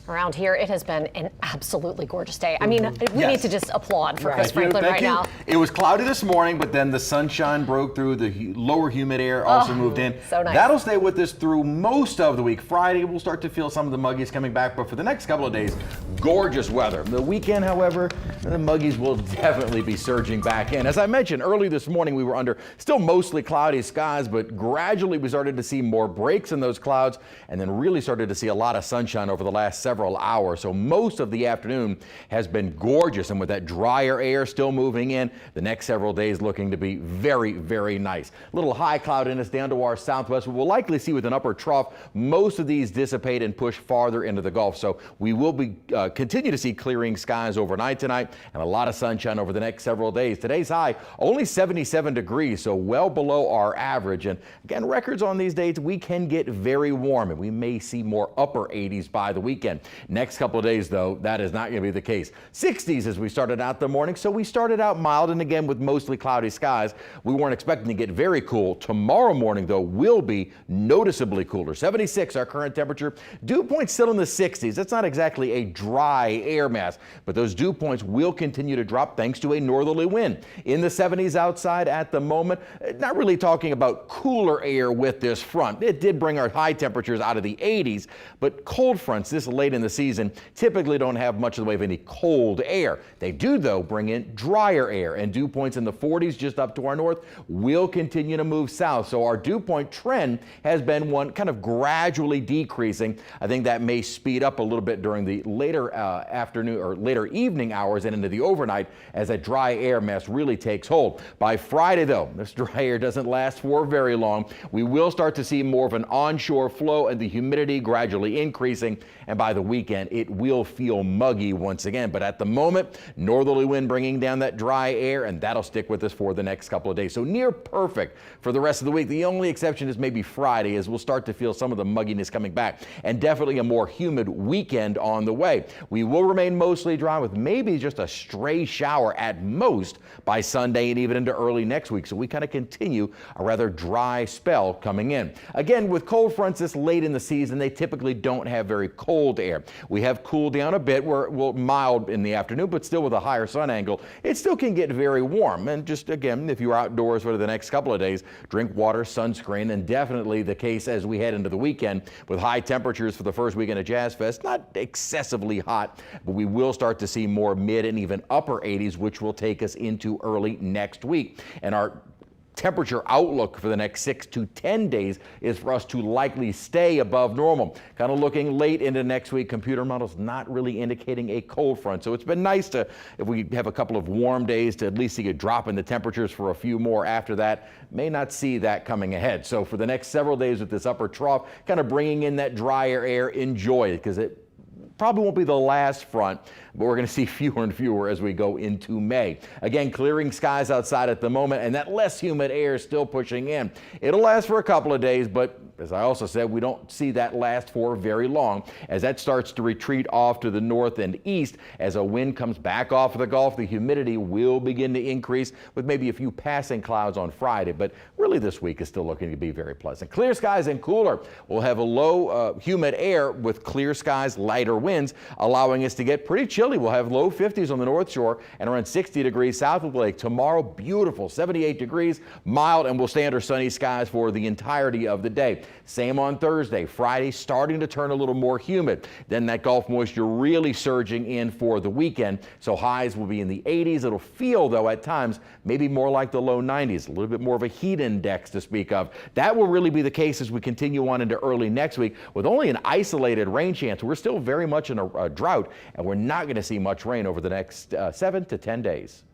Around here, it has been an absolutely gorgeous day. I mean, we need to just applaud for Chris Franklin right now. It was cloudy this morning, but then the sunshine broke through. The lower humid air also moved in. So nice. That'll stay with us through most of the week. Friday, we'll start to feel some of the muggies coming back, but for the next couple of days, gorgeous weather. The weekend, however, the muggies will definitely be surging back in. As I mentioned early this morning, we were under still mostly cloudy skies, but gradually we started to see more breaks in those clouds and then really started to see a lot of sunshine over the last several hours. So most of the afternoon has been gorgeous, and with that drier air still moving in, the next several days looking to be very, very nice. Little high cloudiness down to our southwest. We'll likely see with an upper trough most of these dissipate and push farther into the Gulf. So we will be continue to see clearing skies overnight tonight and a lot of sunshine over the next several days. Today's high only 77 degrees, so well below our average. And again, records on these days, we can get very warm and we may see more upper 80s by the weekend. Next couple of days, though, that is not going to be the case. 60s as we started out the morning, so we started out mild, and again with mostly cloudy skies. We weren't expecting to get very cool. Tomorrow morning, though, will be noticeably cooler. 76 our current temperature. Dew points still in the 60s. That's not exactly a dry air mass, but those dew points will continue to drop thanks to a northerly wind. In the 70s outside at the moment. Not really talking about cooler air with this front. It did bring our high temperatures out of the 80s, but cold fronts this late in the season typically don't have much in the way of any cold air. They do, though, bring in drier air, and dew points in the 40s just up to our north will continue to move south. So our dew point trend has been one kind of gradually decreasing. I think that may speed up a little bit during the later afternoon or later evening hours and into the overnight as that dry air mass really takes hold. By Friday, though, this dry air doesn't last for very long. We will start to see more of an onshore flow and the humidity gradually increasing, and by the weekend it will feel muggy once again. But at the moment, northerly wind bringing down that dry air, and that'll stick with us for the next couple of days. So near perfect for the rest of the week. The only exception is maybe Friday, as we'll start to feel some of the mugginess coming back, and definitely a more humid weekend on the way. We will remain mostly dry with maybe just a stray shower at most by Sunday and even into early next week. So we kind of continue a rather dry spell coming in. Again, with cold fronts this late in the season, they typically don't have very cold air. We have cooled down a bit. We're mild in the afternoon, but still with a higher sun angle, it still can get very warm. And just again, if you're outdoors for the next couple of days, drink water, sunscreen, and definitely the case as we head into the weekend with high temperatures for the first weekend of Jazz Fest. Not excessively hot, but we will start to see more mid and even upper 80s, which will take us into early next week. And our temperature outlook for the next 6 to 10 days is for us to likely stay above normal. Kind of looking late into next week, computer models not really indicating a cold front. So it's been nice to, if we have a couple of warm days, to at least see a drop in the temperatures for a few more after that. May not see that coming ahead. So for the next several days with this upper trough, kind of bringing in that drier air, enjoy it, because it probably won't be the last front, but we're going to see fewer and fewer as we go into May. Again, clearing skies outside at the moment, and that less humid air is still pushing in. It'll last for a couple of days, but as I also said, we don't see that last for very long as that starts to retreat off to the north and east. As a wind comes back off of the Gulf, the humidity will begin to increase with maybe a few passing clouds on Friday, but really this week is still looking to be very pleasant. Clear skies and cooler. We'll have a low humid air with clear skies, lighter winds, allowing us to get pretty chilly. We'll have low 50s on the North Shore and around 60 degrees south of the lake. Tomorrow, beautiful, 78 degrees, mild, and we'll stay under sunny skies for the entirety of the day. Same on Thursday. Friday starting to turn a little more humid. Then that Gulf moisture really surging in for the weekend. So highs will be in the 80s. It'll feel, though, at times maybe more like the low 90s, a little bit more of a heat index to speak of. That will really be the case as we continue on into early next week with only an isolated rain chance. We're still very much in a drought, and we're not going to see much rain over the next 7 to 10 days.